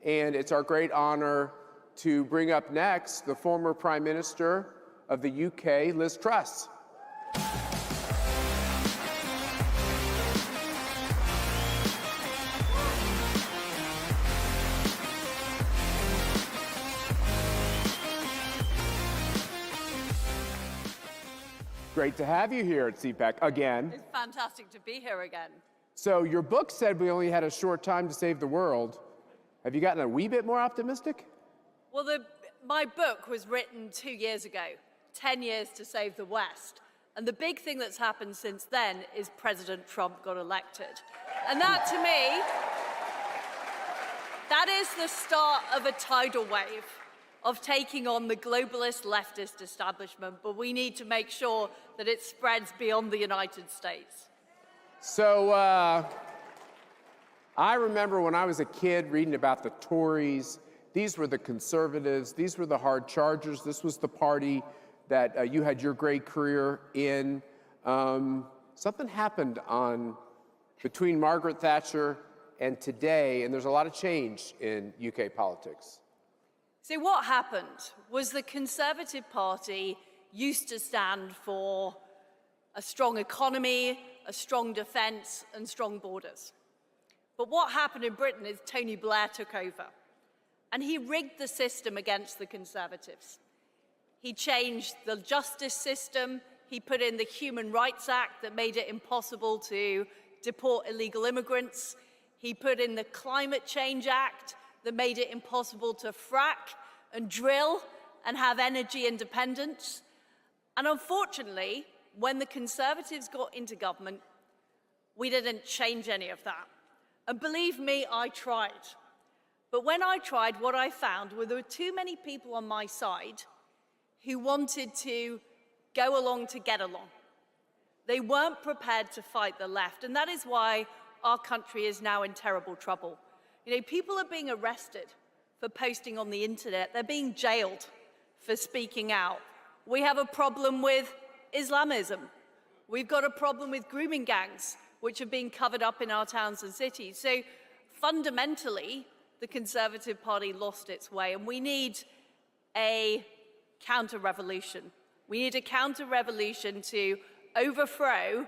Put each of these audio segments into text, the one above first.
And it's our great honor to bring up next the former Prime Minister of the UK, Liz Truss. Great to have you here at CPAC again. It's fantastic to be here again. So your book said we only had a short time to save the world. Have you gotten a wee bit more optimistic? Well, my book was written 2 years ago, 10 years to save the West. And the big thing that's happened since then is President Trump got elected. And that, to me, that is the start of a tidal wave of taking on the globalist leftist establishment, but we need to make sure that it spreads beyond the United States. So I remember when I was a kid reading about the Tories. These were the conservatives. These were the hard chargers. This was the party that you had your great career in. Something happened between Margaret Thatcher and today, and there's a lot of change in UK politics. So what happened was the Conservative Party used to stand for a strong economy, a strong defence and strong borders. But what happened in Britain is Tony Blair took over and he rigged the system against the Conservatives. He changed the justice system, he put in the Human Rights Act that made it impossible to deport illegal immigrants, he put in the Climate Change Act that made it impossible to frack and drill and have energy independence. And unfortunately, when the Conservatives got into government, we didn't change any of that. And believe me, I tried. But when I tried, what I found were there were too many people on my side who wanted to go along to get along. They weren't prepared to fight the left, and that is why our country is now in terrible trouble. You know, people are being arrested for posting on the internet. They're being jailed for speaking out. We have a problem with Islamism. We've got a problem with grooming gangs, which are being covered up in our towns and cities. So fundamentally, the Conservative Party lost its way, and we need a counter-revolution. We need a counter-revolution to overthrow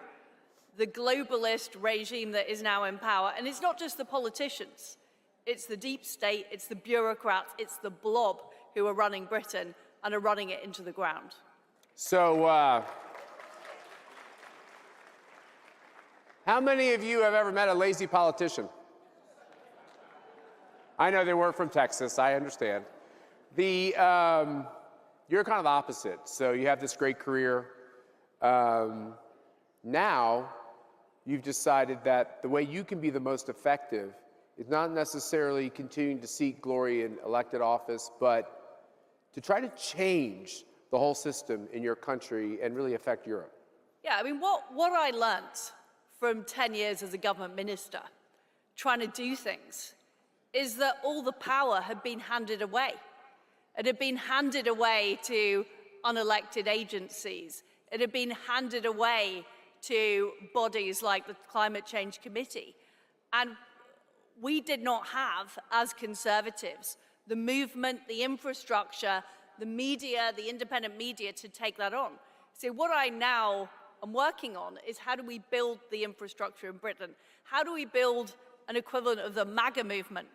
the globalist regime that is now in power. And it's not just the politicians. It's the deep state, it's the bureaucrats, it's the blob who are running Britain and are running it into the ground. So, how many of you have ever met a lazy politician? I know they weren't from Texas, I understand. You're kind of the opposite. So you have this great career. Now, you've decided that the way you can be the most effective is not necessarily continuing to seek glory in elected office, but to try to change the whole system in your country and really affect Europe. Yeah, I mean, what I learnt from 10 years as a government minister, trying to do things, is that all the power had been handed away. It had been handed away to unelected agencies. It had been handed away to bodies like the Climate Change Committee. And we did not have, as Conservatives, the movement, the infrastructure, the media, the independent media to take that on. So what I now am working on is how do we build the infrastructure in Britain? How do we build an equivalent of the MAGA movement?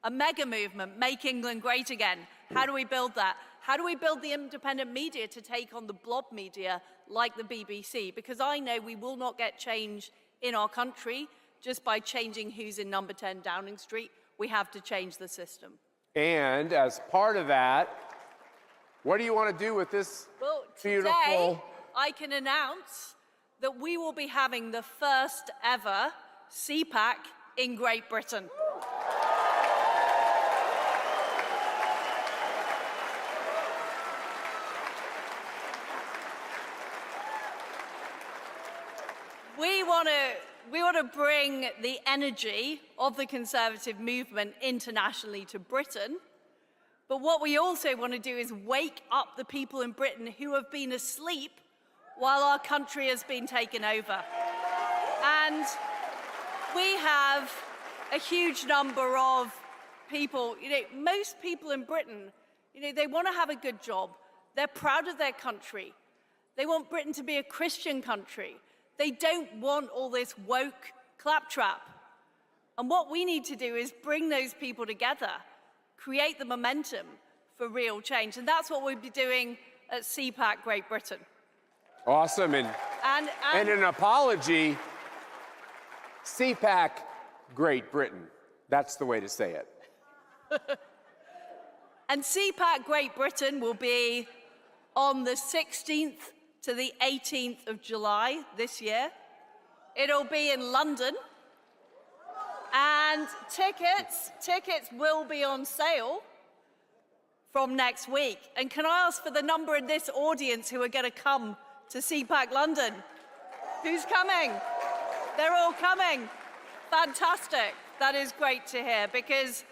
A mega movement, make England great again. How do we build that? How do we build the independent media to take on the blob media like the BBC? Because I know we will not get change in our country just by changing who's in number 10 Downing Street. We have to change the system. And as part of that, what do you want to do with this beautiful... Today, I can announce that we will be having the first ever CPAC in Great Britain. We want to bring the energy of the Conservative movement internationally to Britain. But what we also want to do is wake up the people in Britain who have been asleep while our country has been taken over. And we have a huge number of people, most people in Britain, they want to have a good job. They're proud of their country. They want Britain to be a Christian country. They don't want all this woke claptrap. And what we need to do is bring those people together, create the momentum for real change. And that's what we'll be doing at CPAC Great Britain. Awesome. And an apology, CPAC Great Britain. That's the way to say it. And CPAC Great Britain will be on the 16th to the 18th of July this year. It'll be in London. And tickets will be on sale from next week. And can I ask for the number in this audience who are going to come to CPAC London? Who's coming? They're all coming. Fantastic. That is great to hear, because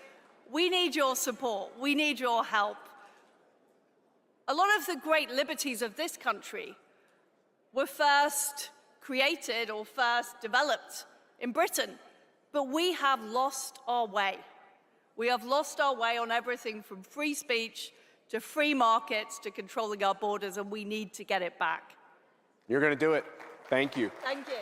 we need your support. We need your help. A lot of the great liberties of this country were first created or first developed in Britain, but we have lost our way. We have lost our way on everything from free speech to free markets to controlling our borders, and we need to get it back. You're going to do it. Thank you. Thank you.